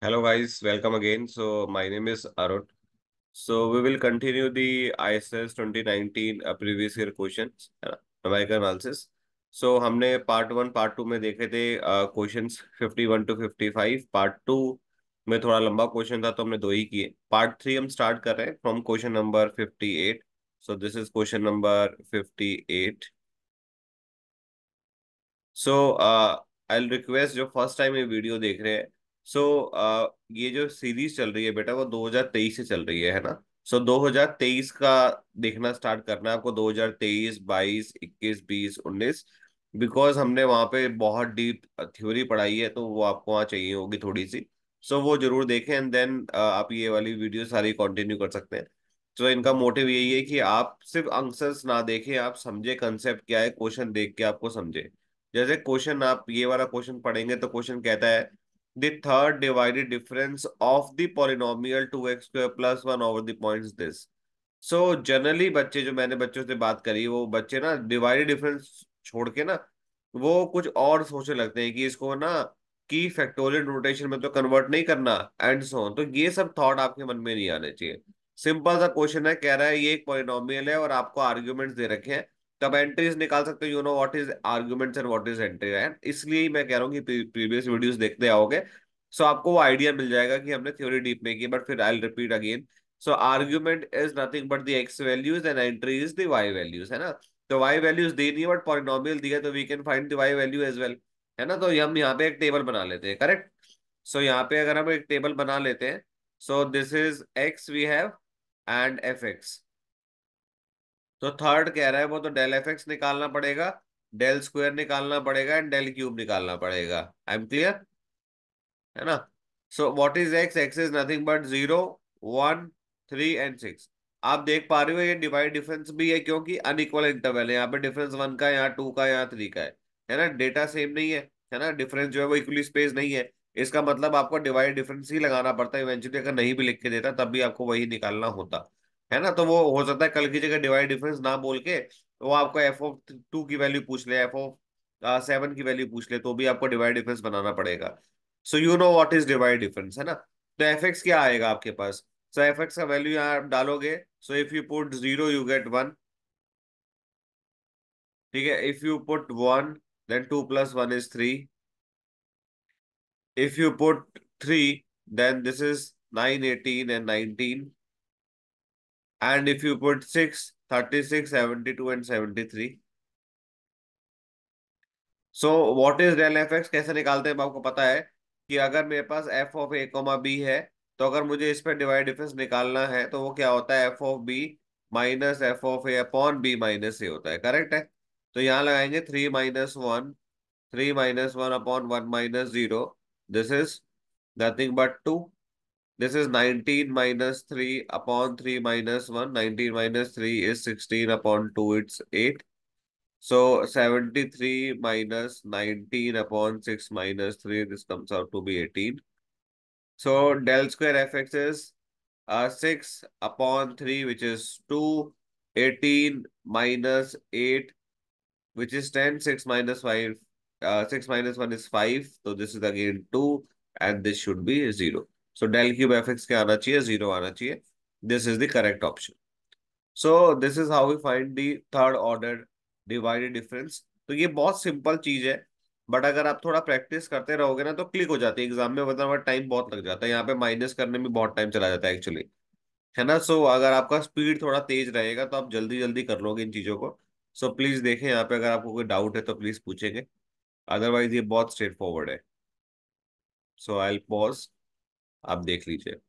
Hello guys, welcome again. So my name is Arun. So we will continue the ISS 2019 previous year questions, numerical analysis. So हमने part one part two में देखे थे questions 51 to 55। Part two में थोड़ा लंबा question था तो हमने दो ही किए। पार्ट थ्री हम स्टार्ट कर रहे हैं from question number 58। So this is question number 58। So I request जो फर्स्ट टाइम ये वीडियो देख रहे हैं। सो ये जो सीरीज चल रही है बेटा वो 2023 से चल रही है ना। सो 2023 का देखना स्टार्ट करना है आपको। 2023, 22, 21, 20, 19, बिकॉज हमने वहाँ पे बहुत डीप थ्योरी पढ़ाई है तो वो आपको वहाँ चाहिए होगी थोड़ी सी। सो वो जरूर देखें एंड देन आप ये वाली वीडियो सारी कंटिन्यू कर सकते हैं। तो इनका मोटिव यही है कि आप सिर्फ आंसर्स ना देखें, आप समझे कंसेप्ट क्या है, क्वेश्चन देख के आपको समझे। जैसे क्वेश्चन आप ये वाला क्वेश्चन पढ़ेंगे तो क्वेश्चन कहता है the third divided difference of the polynomial 2x² plus one over the points this. So generally बच्चे, जो मैंने बच्चों से बात करी, वो बच्चे ना डिवाइडेड डिफरेंस छोड़ के ना वो कुछ और सोचने लगते हैं कि इसको ना की फैक्टोरियल नोटेशन में तो कन्वर्ट नहीं करना एंड सो ऑन। तो ये सब थॉट आपके मन में नहीं आने चाहिए। सिंपल सा क्वेश्चन है, कह रहा है ये एक पॉलिनोमियल है और आपको आर्ग्यूमेंट्स दे रखे हैं। तब एंट्रीज निकाल सकते हो। You know what is arguments and what is entry है। इसलिए ही मैं कह रहा हूँ कि प्रीवियस वीडियोस देखते आओगे सो आपको वो आइडिया मिल जाएगा कि हमने थ्योरी डीप में की। बट फिर I repeat again. So argument is nothing but the x values and entry is the y values, है ना। तो वाई वैल्यूज दी नहीं है बट पॉलिनोमियल दिया तो we can find the y value as well, है ना। तो हम यहाँ पे एक टेबल बना लेते हैं, करेक्ट। सो यहाँ पे अगर हम एक टेबल बना लेते हैं, so this is x we have and f x. तो थर्ड कह रहा है वो तो डेल एफ एक्स निकालना पड़ेगा, डेल स्क्वायर निकालना पड़ेगा एंड डेल क्यूब निकालना पड़ेगा। आई एम क्लियर, है ना। So what is x? X is nothing but 0, 1, 3 and 6। आप देख पा रहे हो ये डिवाइड डिफरेंस भी है क्योंकि अनइक्वल इंटरवल है। यहाँ पे डिफरेंस 1 का, यहाँ 2 का, यहाँ 3 का है ना। डेटा सेम नहीं है ना। डिफरेंस जो है वो इक्वली स्पेस नहीं है। इसका मतलब आपको डिवाइड डिफरेंस ही लगाना पड़ता है इवेंचुअली। अगर नहीं भी लिख के देता तब भी आपको वही निकालना होता, है ना। तो वो हो सकता है कल की जगह डिवाइड डिफरेंस ना बोल के वो आपको एफ ऑफ 2 की वैल्यू पूछ ले, एफ ऑफ 7 की वैल्यू पूछ ले, तो भी आपको डिवाइड डिफरेंस बनाना पड़ेगा। So you know what is divide difference, है ना। तो एफ एक्स क्या आएगा आपके पास? सो एफ एक्स का वैल्यू यहाँ आप डालोगे। So if you put 0 you get 1। ठीक है, if you put 1 then 2 plus 1 is 3। If you put 3 then this is 9, 18 and 19। And if you put 6, 36, 72 and 73। So what is del f x कैसे निकालते हैं आपको पता है कि अगर मेरे पास f of a comma b है तो अगर मुझे इस पे डिवाइड डिफरेंस निकालना है तो वो क्या होता है? F of b minus f of a upon b minus a होता है, करेक्ट है। तो यहाँ लगाएंगे 3 - 1, 3 - 1 upon 1 - 0। This is nothing but 2। This is 19 - 3 upon 3 - 1। 19 - 3 is 16 upon 2, it's 8। So 73 minus 19 upon 6 minus 3, this comes out to be 18. So del square fx is 6 upon 3, which is 2, 18 minus 8, which is 10, 6 minus 5, 6 minus 1 is 5. So this is again 2, and this should be 0. So del cube fx क्या आना चाहिए? 0 आना चाहिए. This is the correct option. So this is how we find the third order divided difference. तो ये बहुत simple चीज है, बट अगर आप थोड़ा प्रैक्टिस करते रहोगे ना तो क्लिक हो जाती है एग्जाम में, वरना टाइम बहुत लग जाता है। यहाँ पे माइनस करने में बहुत टाइम चला जाता है एक्चुअली, है ना। सो अगर आपका स्पीड थोड़ा तेज रहेगा तो आप जल्दी जल्दी कर लोगे इन चीजों को। सो प्लीज देखें यहाँ पे, अगर आपको कोई डाउट है तो प्लीज पूछेंगे, अदरवाइज ये बहुत स्ट्रेट फॉरवर्ड है। सो आई पॉज, आप देख लीजिए।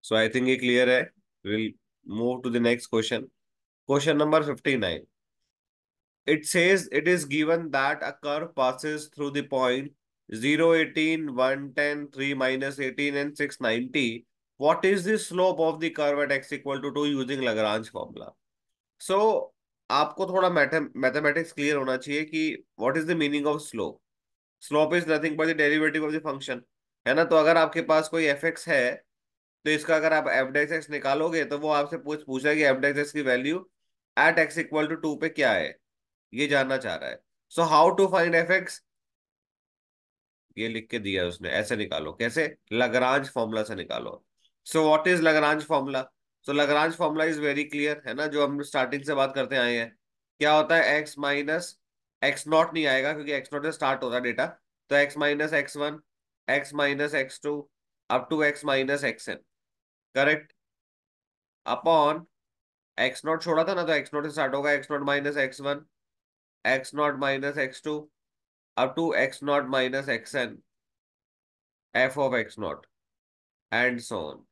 सो आई थिंक ये क्लियर है। Will move to the next question. Question number 59। It says it is given that a curve passes through the point 0, 18, 110, 3 minus 18 and 690. What is the slope of the curve at x equal to 2 using Lagrange formula? So आपको थोड़ा mathematics clear होना चाहिए कि what is the meaning of slope. Slope is nothing but the derivative of the function, है ना। तो अगर आपके पास कोई एफ एक्स है तो इसका अगर आप एफ डेक्स एक्स निकालोगे तो वो आपसे पूछा है कि एफ डेक्स एक्स की value at x equal to 2 पे क्या है, ये जानना चाह रहा है। So how to find f x, ये लिख के दिया है उसने, ऐसे निकालो। कैसे? लग्रांज फॉर्मूला से निकालो। So what is Lagrange formula? So Lagrange formula is very clear, है ना, जो हम स्टार्टिंग से बात करते आए हैं। क्या होता है? एक्स माइनस एक्स नॉट नहीं आएगा क्योंकि एक्स नॉट से स्टार्ट होता है डेटा। तो x minus x one, x minus x two, up to x minus x n. Correct? Upon x not छोड़ा था ना, तो एक्स नॉट से स्टार्ट होगा, x not minus x one, x not minus x two, up to x not minus x n, f of x not, and so on.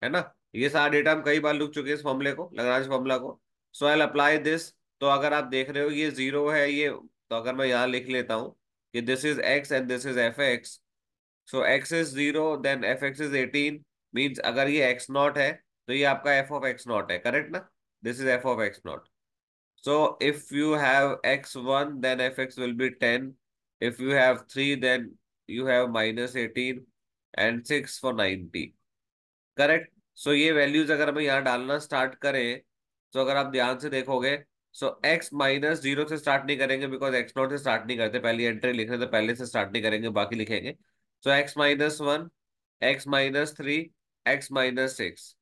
है ना? ये सारा डेटा हम कई बार लिख चुके हैं इस फॉर्मूले को, लाग्रांज फॉर्मूला को। सो आई अप्लाई दिस। तो अगर आप देख रहे हो ये जीरो है ये, तो अगर मैं यहाँ लिख लेता हूँ कि this is x and this is f x. So x is zero then f x is 18। Means अगर ये एक्स नॉट है तो ये आपका एफ ऑफ एक्स नॉट है। करेक्ट ना? This is f of x not. So if you have x one then f x will be 10। If you have three then you have minus 18 and 6 for 90। Correct? सो ये values अगर हम यहाँ डालना start करें, तो अगर आप ध्यान से देखोगे, सो एक्स माइनस जीरो से स्टार्ट नहीं करेंगे बिकॉज एक्स नॉट से स्टार्ट नहीं करते, पहली एंट्री लिख रहे तो पहले से स्टार्ट नहीं करेंगे, बाकी लिखेंगे। So x minus one, x minus three, x minus six.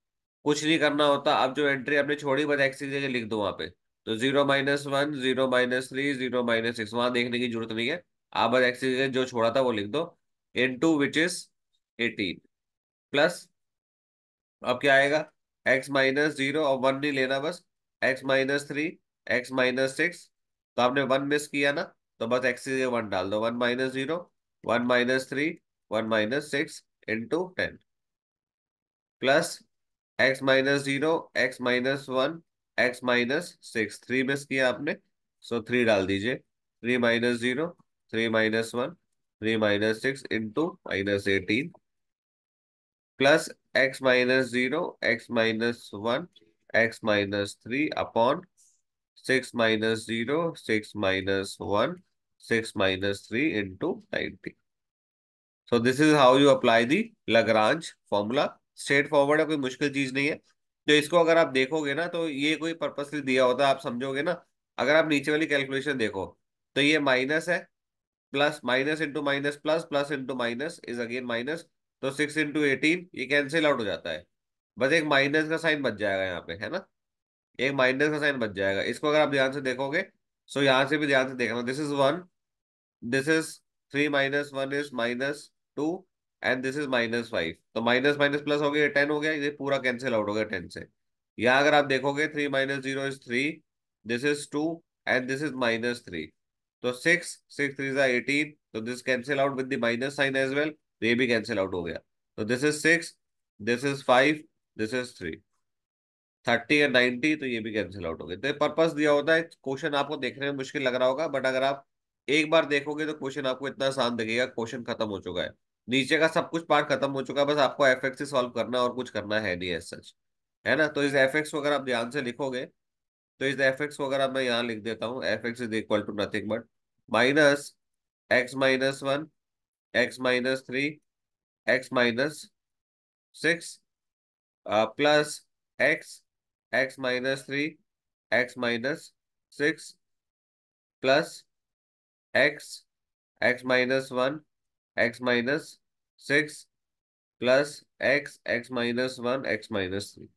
कुछ नहीं करना होता, अब जो एंट्री आपने छोड़ी बस एक्स की जगह लिख दो वहां पे। तो zero minus one, zero minus three, zero minus six, वहां देखने की जरूरत नहीं है। आप बस एक्स की जगह जो छोड़ा था वो लिख दो, इन टू विच इज 18। प्लस अब क्या आएगा? एक्स माइनस जीरो, और वन नहीं लेना बस, x minus three, x minus six. तो आपने वन मिस किया ना, तो बस एक्स की जगह वन डाल दो, one minus zero, one minus three, one minus six, into 10। Plus x minus zero, x minus one, x minus six, three miss किया आपने, सो थ्री डाल दीजिए, three minus zero, three minus one, three minus six, into minus 18। Plus x minus zero, x minus one, x minus three, upon six minus zero, six minus one, six minus three, into 90। So this is how you apply the Lagrange formula. Straight forward है, कोई मुश्किल चीज नहीं है। तो इसको अगर आप देखोगे ना, तो ये कोई पर्पसली दिया होता है, आप समझोगे ना। अगर आप नीचे वाली कैलकुलेशन देखो, तो ये माइनस है, plus minus into minus plus, plus into minus is again minus. तो 6 इंटू 18 ये कैंसिल आउट हो जाता है। बस एक माइनस का साइन बच जाएगा यहाँ पे, है ना, एक माइनस का साइन बच जाएगा। इसको अगर आप ध्यान से देखोगे, सो यहाँ से भी ध्यान से देखना, this is one, this is three minus one is minus two, and this is minus five. तो माइनस माइनस प्लस हो गया, 10 हो गया, ये पूरा कैंसिल आउट हो गया 10 से। यहाँ अगर आप देखोगे, three minus zero is three, this is two, and this is minus three. तो सिक्स, सिक्स थ्री जा 18, तो this cancel out with the minus sign as well, तो ये भी कैंसिल आउट हो गया। तो this is six, this is five, this is three, 30 या 90, तो ये भी कैंसिल आउट हो गए। तो पर्पस दिया होता है। क्वेश्चन आपको देखने में मुश्किल लग रहा होगा, बट अगर आप एक बार देखोगे तो क्वेश्चन आपको इतना आसान दिखेगा, क्वेश्चन खत्म हो चुका है। नीचे का सब कुछ पार्ट खत्म हो चुका है, बस आपको एफ से सॉल्व करना है और कुछ करना है नहीं एज सच। है ना? तो इस एफ को अगर आप ध्यान से लिखोगे, तो इस एफ को अगर मैं यहाँ लिख देता हूँ, f x is equal to nothing but minus x minus one, x minus three, x minus six, plus x, x minus three, x minus six, plus x, x minus one, x minus six, plus x, x minus one, x minus three.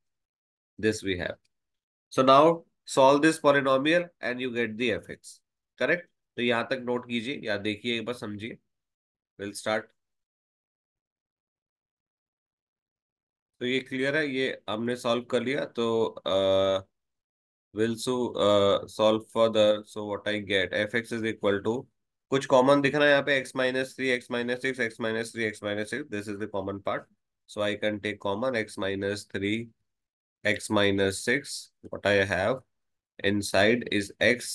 This we have. So now solve this polynomial and you get the f x. Correct? तो यहाँ तक note कीजिए या देखिए, एक बार समझिए। Will start. तो ये क्लियर है, ये हमने सॉल्व कर लिया। तो will solve further. So what I get, fx is equal to, कुछ कॉमन दिख रहा है यहाँ पे, x minus three, x minus six, x minus three, x minus six, this is the common part. So I can take common x minus three, x minus 6. What I have inside is x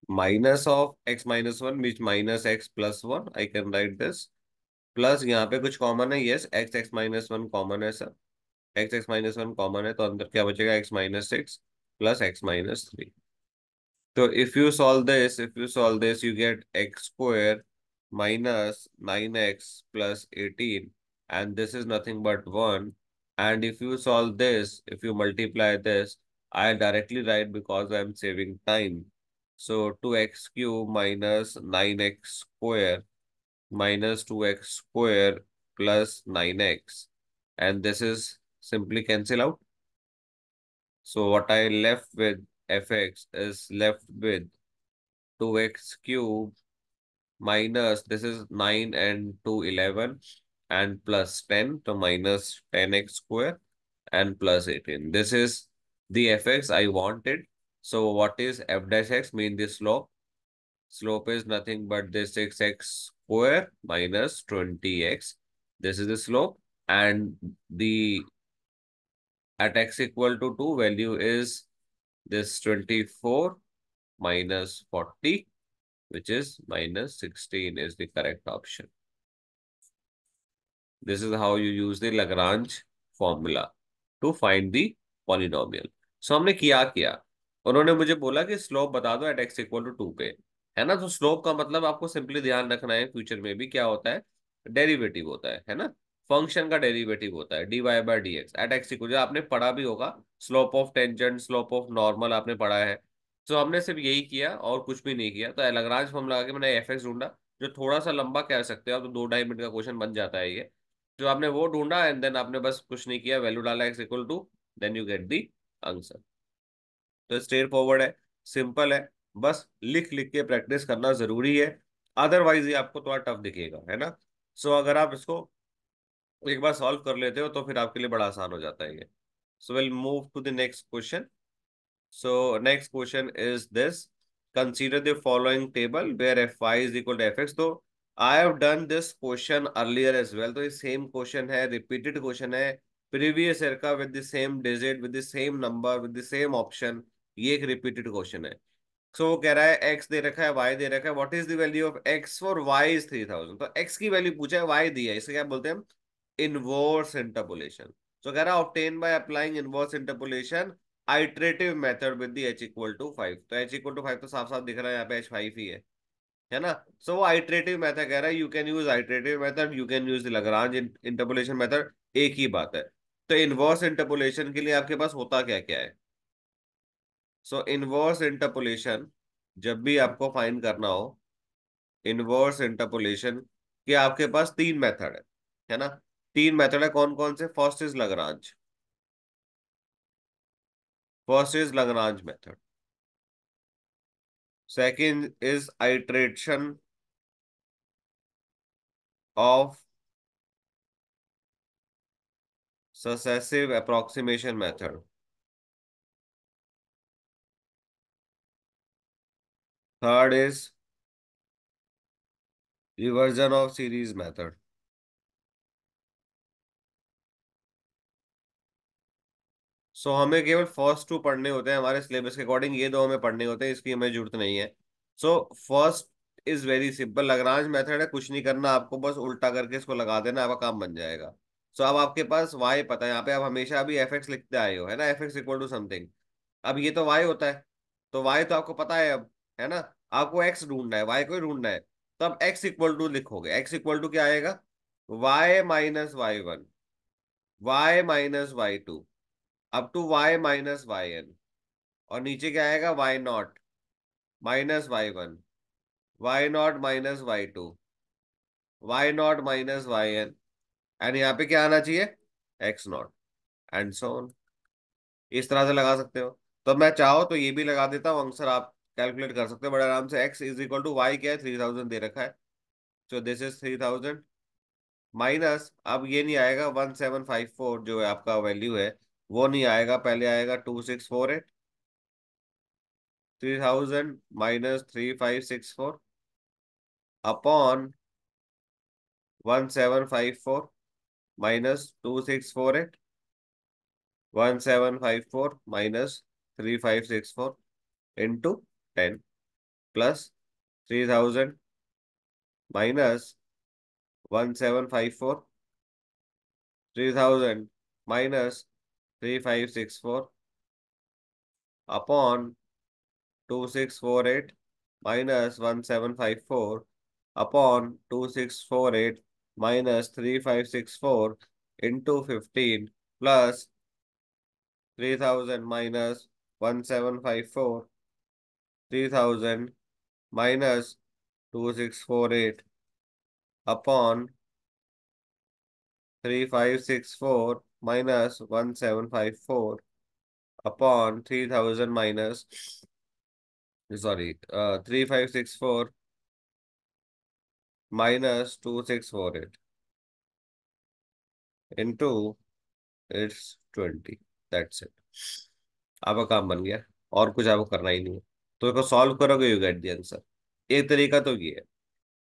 minus of x minus 1, which minus x plus 1. I can write this. Plus यहाँ पे कुछ common है, yes, x x minus one common है sir. x x minus one common है, तो अंदर क्या बचेगा, x minus six plus x minus three. So if you solve this, you get x square minus 9x plus 18, and this is nothing but 1. And if you solve this, if you multiply this, I directly write because I'm saving time. So 2x cube minus 9x square minus 2x square plus 9x. And this is simply cancel out. So what I left with fx is left with 2x cube minus, this is 9 and 2 11, and plus 10, so minus 10x square and plus 18. This is the fx I wanted. So what is f dash x? Mean the slope. Slope is nothing but this 6x square minus 20x. This is the slope. And the at x equal to 2 value is this 24 minus 40, which is minus 16 is the correct option. This is how you use the Lagrange formula to find the polynomial. So हमने किया उन्होंने मुझे बोला कि slope बता दो eight x equal to 2 पे, है ना। तो स्लोप का मतलब आपको सिंपली ध्यान रखना है, फ्यूचर में भी क्या होता है, डेरिवेटिव होता है ना। फंक्शन का डेरिवेटिव होता है dy by d x at x equal, आपने पढ़ा भी होगा, slope of tangent, slope of normal आपने पढ़ा है। तो हमने सिर्फ यही किया और कुछ भी नहीं किया। तो लैग्रांज फॉर्मूला लगा के मैंने एफ एक्स ढूंढा, जो थोड़ा सा लंबा कह सकते हो आप, तो 2 ढाई मिनट का क्वेश्चन बन जाता है ये। जो आपने वो ढूंढा एंड देन आपने बस कुछ नहीं किया, वैल्यू डाला x equal to, then you get the answer. तो स्ट्रेट फॉरवर्ड है, सिंपल है, बस लिख लिख के प्रैक्टिस करना जरूरी है, अदरवाइज ये आपको थोड़ा टफ दिखेगा, है ना। सो अगर आप इसको एक बार सॉल्व कर लेते हो तो फिर आपके लिए बड़ा आसान हो जाता है ये। So will move to the next question. So next question is this. Consider the following table where fy is equal to fx. तो I have done this question earlier as well. तो ये same question है, repeated question है, previous year का, with the same digit, with the same number, with the same option. ये एक repeated question है। So वो कह रहा है x दे रखा है, y दे रखा है। What is the value of x for y is 3000। तो x की वैल्यू पूछा है, y दी है, इसे क्या बोलते हैं, इनवर्स इंटरपोलेशन। तो कह रहा है obtain by applying inverse interpolation iterative method with the h equal to 5। तो h इक्वल टू 5 तो साफ साफ दिख रहा है, यहाँ पे h 5 ही है ना। सो वो आइटरेटिव मेथड कह रहा है, you can use iterative method, you can use Lagrange interpolation method, एक ही बात है। तो इनवर्स इंटरपोलेशन के लिए आपके पास होता क्या क्या है। सो इनवर्स इंटरपोलेशन जब भी आपको फाइंड करना हो, इनवर्स इंटरपोलेशन के आपके पास तीन मेथड है ना। तीन मेथड है, कौन कौन से। First is Lagrange, first is Lagrange method. Second is iteration of successive approximation method. Third is reversion of series method. So हमें केवल फर्स्ट टू पढ़ने होते हैं हमारे सिलेबस के अकॉर्डिंग, ये दो हमें पढ़ने होते हैं, इसकी हमें जरूरत नहीं है। So first is very simple, Lagrange method है, कुछ नहीं करना आपको, बस उल्टा करके इसको लगा देना, आपका काम बन जाएगा। सो अब आपके पास y पता है, यहाँ पे आप हमेशा अभी एफ एक्स लिखते आए हो, है ना, f x equal to something. अब ये तो y होता है, तो y तो आपको पता है अब, है ना। आपको x ढूंढना है, y को ही ढूंढना है। तो अब x इक्वल टू लिखोगे, x इक्वल टू क्या आएगा, y minus y one, y minus y two, up to y minus y n. और नीचे क्या आएगा, y not minus y one, y not minus y two, y not minus y n. And यहाँ पे क्या आना चाहिए, x not, and so on. इस तरह से लगा सकते हो। तो मैं चाहो तो ये भी लगा देता हूँ, आंसर आप कैलकुलेट कर सकते हो बड़े आराम से। X is equal to y क्या है, 3000 दे रखा है, सो दिस इज 3000 माइनस, अब ये नहीं आएगा 1754 जो है आपका वैल्यू है, वो नहीं आएगा, पहले आएगा 2648। 3000 minus 3564 upon 1754 minus 2648, 1754 minus 3564 into 10 plus 3000 minus 1754, 3000 minus 3564 upon 2648 minus 1754 upon 2648 minus 3564 into 15 plus 3000 minus 1754, 3000 minus 2648 upon 3564 minus 1754 upon 3000 minus, sorry, 3564 minus 2648 into its 20। That's it. आपका काम बन गया। और कुछ आपको करना ही नहीं है। तो इसको सॉल्व करोगे, यू गेट द आंसर। एक तरीका तो ये है।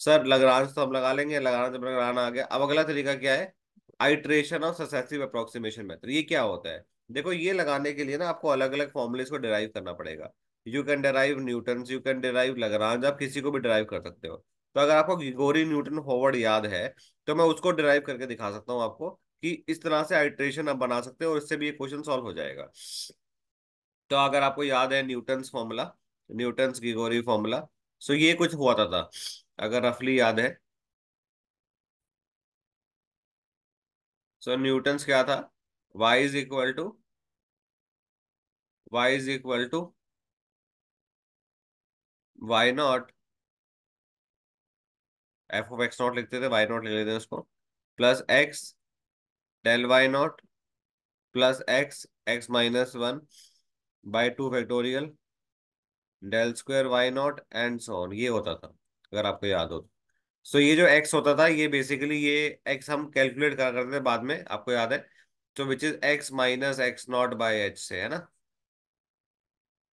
सर लग्रांज तो हम लगा लेंगे, लग्रांज जब लगाना आ गया, अब अगला तरीका क्या है? Iteration of successive approximation method. ये क्या होता है? देखो, ये लगाने के लिए ना आपको अलग अलग फॉर्मूलेस को डिराइव करना पड़ेगा। You can derive Newton, you can derive Lagrange, आप किसी को भी डिराइव कर सकते हो। तो अगर आपको ग्रिगोरी न्यूटन फॉरवर्ड याद है, तो मैं उसको डिराइव करके दिखा सकता हूँ आपको कि इस तरह से आइट्रेशन आप बना सकते हो और इससे भी ये क्वेश्चन सॉल्व हो जाएगा। तो अगर आपको याद है Newton's formula, Newton's Gregory formula, so ये कुछ हुआ था अगर रफली याद है। सो न्यूटन्स क्या था? y is equal to, y is equal to y not, f of x not लिखते थे, वाई नॉट लिख लेते हैं उसको, plus x del y not plus x x minus one by two factorial del square y not and so on. ये होता था अगर आपको याद हो तो। सो ये जो x होता था, ये बेसिकली ये x हम कैलकुलेट करा करते थे बाद में, आपको याद है? तो which is x minus x naught by H से, है ना?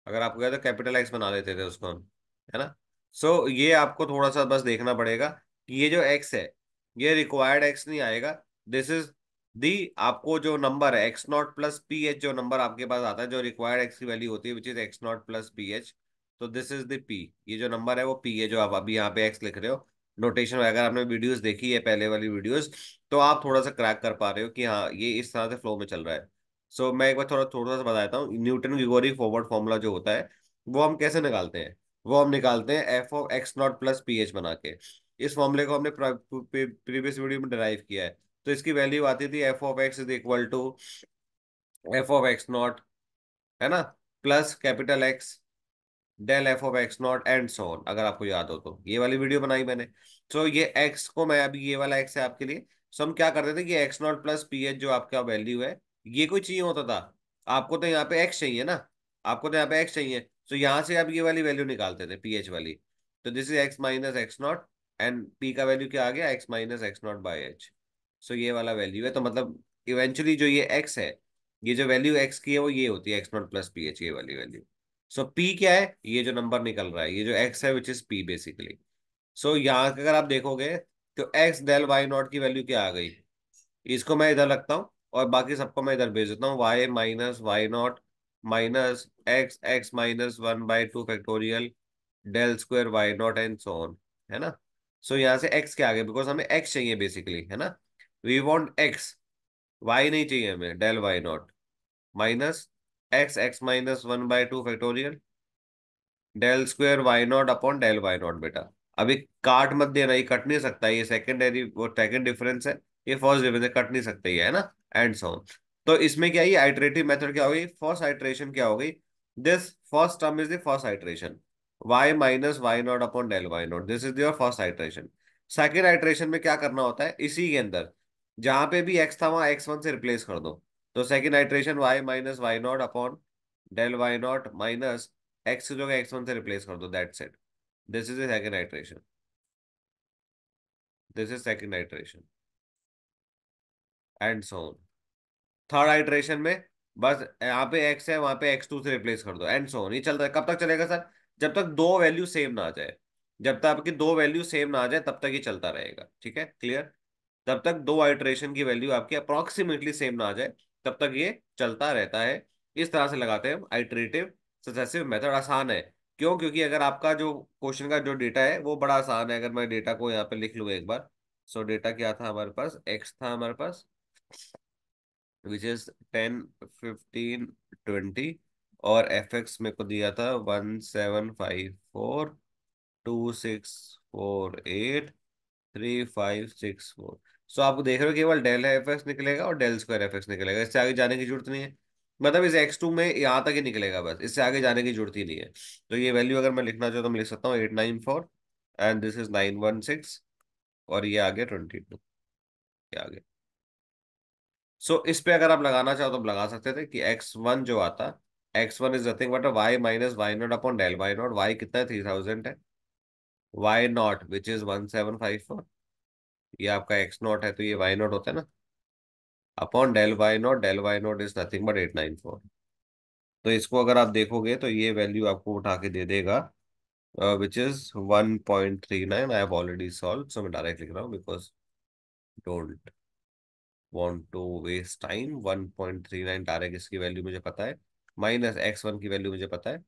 अगर आपको याद है, कैपिटल एक्स बना देते थे उसको हम, है ना? सो ये आपको थोड़ा सा बस देखना पड़ेगा कि ये जो एक्स है, ये रिक्वायर्ड एक्स नहीं आएगा। दिस इज दी, आपको जो नंबर है x not plus P H, जो नंबर आपके पास आता है, जो रिक्वायर्ड एक्स की वैल्यू होती है, which is x not plus P H. तो दिस इज द पी, ये जो नंबर है वो पी है, जो आप अभी यहाँ पे एक्स लिख रहे हो। नोटेशन अगर आपने वीडियोस देखी है, पहले वाली वीडियोस, तो आप थोड़ा सा क्रैक कर पा रहे हो कि हाँ ये इस तरह से फ्लो में चल रहा है। सो मैं एक बार थोड़ा थोड़ा सा बताता हूँ। न्यूटन ग्रिगोरी फॉरवर्ड फॉर्मूला जो होता है, वो हम कैसे निकालते हैं? वो हम निकालते हैं F of x not plus P H बना के। इस फॉर्मूले को हमने प्रीवियस वीडियो में डिराइव किया है। तो इसकी वैल्यू आती थी f of x is equal to f of x not, है ना, plus capital x del f of x not and so on. अगर आपको याद हो तो ये वाली वीडियो बनाई मैंने। सो ये एक्स को मैं, अभी ये वाला एक्स है आपके लिए। सो हम क्या करते थे कि x not plus P H जो आपका वैल्यू है, ये कोई चाहिए होता था। आपको तो यहाँ पे एक्स चाहिए ना, आपको तो यहाँ पे एक्स चाहिए। सो यहाँ से आप ये वाली वैल्यू निकालते थे, पी एच वाली। तो this is x minus x not, and p का वैल्यू क्या आ गया? X minus x naught by h. So ये वाला वैल्यू है। तो मतलब इवेंचुअली जो ये एक्स है, ये जो वैल्यू एक्स की है, वो ये होती है x not plus P H, ये वाली वैल्यू। सो पी क्या है? ये जो नंबर निकल रहा है, ये जो एक्स है, विच इज पी बेसिकली। सो यहाँ अगर आप देखोगे, तो एक्स डेल वाई नॉट की वैल्यू क्या आ गई? इसको मैं इधर रखता हूँ और बाकी सबको मैं इधर भेज देता हूँ। Y minus y not minus x x minus one by two factorial del square y not and so on, है ना? सो यहाँ से एक्स क्या आ गया? बिकॉज हमें एक्स चाहिए बेसिकली, है ना? वी वॉन्ट एक्स, वाई नहीं चाहिए हमें, del y not minus x x minus one by two factorial del square y not upon del y not. बेटा अभी काट मत देना, ये कट नहीं सकता, ये सेकेंडरी, वो सेकेंड डिफरेंस है, ये फर्स्ट डिफरेंस है, कट नहीं सकता ये, है ना? And so on. तो इसमें क्या, ये आइटरेटिव मेथड क्या होगी? फर्स्ट आइटरेशन क्या होगी? This first term is the first iteration, y minus y not upon del y not, this is your first iteration. Second iteration में क्या करना होता है? इसी के अंदर जहां पे भी एक्स था, वहां एक्स वन से रिप्लेस कर दो। तो second iteration y minus y not upon del y not minus x की जगह एक्स वन से रिप्लेस कर दो, that's it. This is the second iteration, this is second iteration and so on. Third iteration में बस यहाँ पे x है, वहां पे एक्स टू से रिप्लेस कर दो, एंड सो ऑन। ये चलता है, कब तक चलेगा सर? जब तक दो वैल्यू सेम ना आ जाए। जब तक आपकी दो वैल्यू सेम ना आ जाए, तब तक ये चलता रहेगा, ठीक है? क्लियर? तब तक दो आइटरेशन की वैल्यू आपकी अप्रोक्सीमेटली सेम ना आ जाए, तब तक ये चलता रहता है। इस तरह से लगाते हैं आइटरेटिव सक्सेसिव मेथड। आसान है। क्यों? क्योंकि अगर आपका जो क्वेश्चन का जो डेटा है वो बड़ा आसान है। अगर मैं डेटा को यहाँ पे लिख लूँ एक बार। सो डेटा क्या था हमारे पास? एक्स था हमारे पास, विच इज 10, 15, 20। और एफ एक्स मेरे को दिया था 1754, 2648, 3564। सो आप देख रहे हो केवल डेल एफ एक्स निकलेगा और डेल स्क्वायर एफ एक्स निकलेगा, इससे आगे जाने की जरूरत नहीं है। मतलब इस x2 में यहाँ तक ही निकलेगा, बस इससे आगे जाने की जरूरत ही नहीं है। तो ये वैल्यू अगर मैं लिखना चाहूँ तो मैं लिख सकता हूँ 894, एंड दिस इज 916, और ये आ गया 22, ये आ गया। सो इस पे अगर आप लगाना चाहो तो आप लगा सकते थे कि x1 जो आता, x1 is nothing but y minus y not upon del y not. Y कितना है, 3000 है। वाई नॉट विच इज 1754, ये आपका एक्स नॉट है, तो ये वाई नॉट होता है ना, upon del y not. Del y not is nothing but 894। तो इसको अगर आप देखोगे तो ये वैल्यू आपको उठा के दे देगा which is 1.39। I have already solve, so मैं डायरेक्ट लिख रहा हूँ because don't want to waste time. 1.39 direct इसकी वैल्यू मुझे पता है, माइनस x1 की वैल्यू मुझे पता है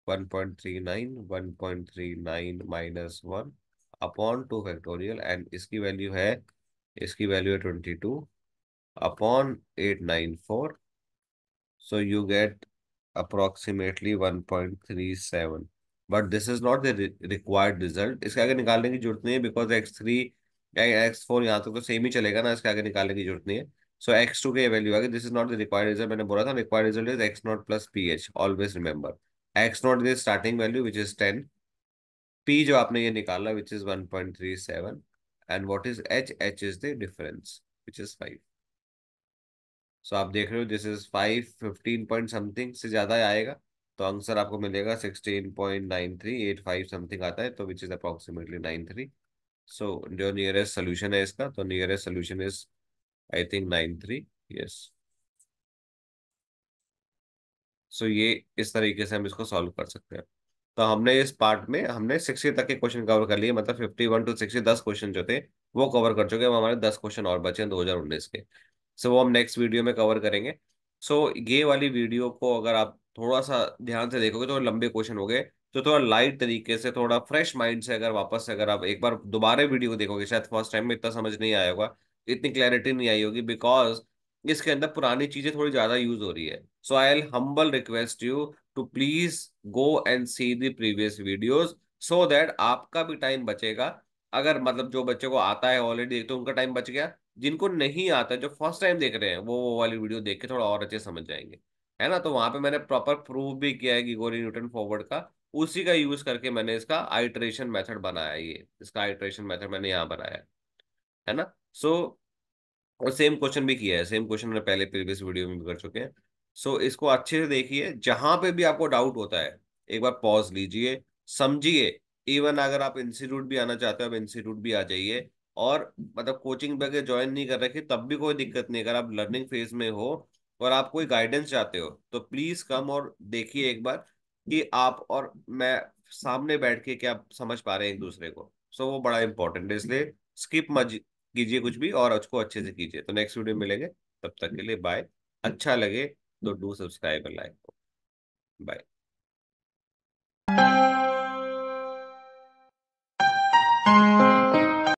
1.39, 1.39 माइनस 1 अपॉन 2 फैक्टोरियल, एंड इसकी वैल्यू है 22 upon 894। So you get approximately 1.37, but this is not the required result। इसके आगे निकालने की जरूरत नहीं है बिकॉज x3 या x4 यहाँ तक तो सेम ही चलेगा ना, इसके आगे निकालने की जरूरत नहीं है। सो x2 के वैल्यू आ गई, this is not the required result. मैंने बोला था required result is x not plus P H, always remember. x not is starting value which is 10, p जो आपने ये निकाला which is 1.37, and what is h, h is the difference which is 5। सो आप देख रहे हो दिस इज 5, 15 पॉइंट समथिंग से ज्यादा आएगा, तो आंसर आपको मिलेगा 16.9385 समथिंग आता है, तो विच इज अप्रोक्सीमेटली 93। सो जो नियरेस्ट सोल्यूशन है इसका, तो nearest solution is I think 93। Yes. So ये इस तरीके से हम इसको सॉल्व कर सकते हैं। तो हमने इस पार्ट में हमने 60 तक के क्वेश्चन कवर कर लिए, मतलब 51 to 60 10 क्वेश्चन जो थे वो कवर कर चुके हैं। अब हमारे 10 क्वेश्चन और बचे हैं 2019 के। सो वो हम नेक्स्ट वीडियो में कवर करेंगे। सो ये वाली वीडियो को अगर आप थोड़ा सा ध्यान से देखोगे तो लंबे क्वेश्चन हो गए, तो थोड़ा लाइट तरीके से, थोड़ा फ्रेश माइंड से अगर वापस से अगर आप एक बार दोबारा वीडियो को देखोगे, शायद फर्स्ट टाइम में इतना समझ नहीं आया होगा, इतनी क्लैरिटी नहीं आई होगी, बिकॉज इसके अंदर पुरानी चीजें थोड़ी ज्यादा यूज हो रही है। So I will humble request you to please go and see the previous videos, so that आपका भी टाइम बचेगा। अगर मतलब जो बच्चे को आता है ऑलरेडी तो उनका टाइम बच गया, जिनको नहीं आता, जो फर्स्ट टाइम देख रहे हैं, वो वाली वीडियो देख के थोड़ा और अच्छे समझ जाएंगे, है ना। तो वहां पे मैंने प्रॉपर प्रूफ भी किया है ग्रिगोरी न्यूटन फॉरवर्ड का, उसी का यूज करके मैंने इसका आइटरेशन मेथड बनाया है, ये इसका आइटरेशन मेथड मैंने यहाँ बनाया है ना। सो और सेम क्वेश्चन भी किया है, सेम क्वेश्चन मैंने पहले प्रीवियस वीडियो में भी कर चुके हैं। सो इसको अच्छे से देखिए, जहां पे भी आपको डाउट होता है एक बार पॉज लीजिए, समझिए। इवन अगर आप इंस्टीट्यूट भी आना चाहते हो, आप इंस्टीट्यूट भी आ जाइए। और मतलब कोचिंग पे अगर ज्वाइन नहीं कर रखे तब भी कोई दिक्कत नहीं, अगर आप लर्निंग फेज में हो और आप कोई गाइडेंस चाहते हो तो प्लीज कम और देखिए एक बार कि आप और मैं सामने बैठ के क्या समझ पा रहे हैं एक दूसरे को। सो वो बड़ा इंपॉर्टेंट है, इसलिए स्किप मत कीजिए कुछ भी, और उसको अच्छे से कीजिए। तो नेक्स्ट वीडियो में मिलेंगे, तब तक के लिए बाय। अच्छा लगे तो do subscribe and like. Bye.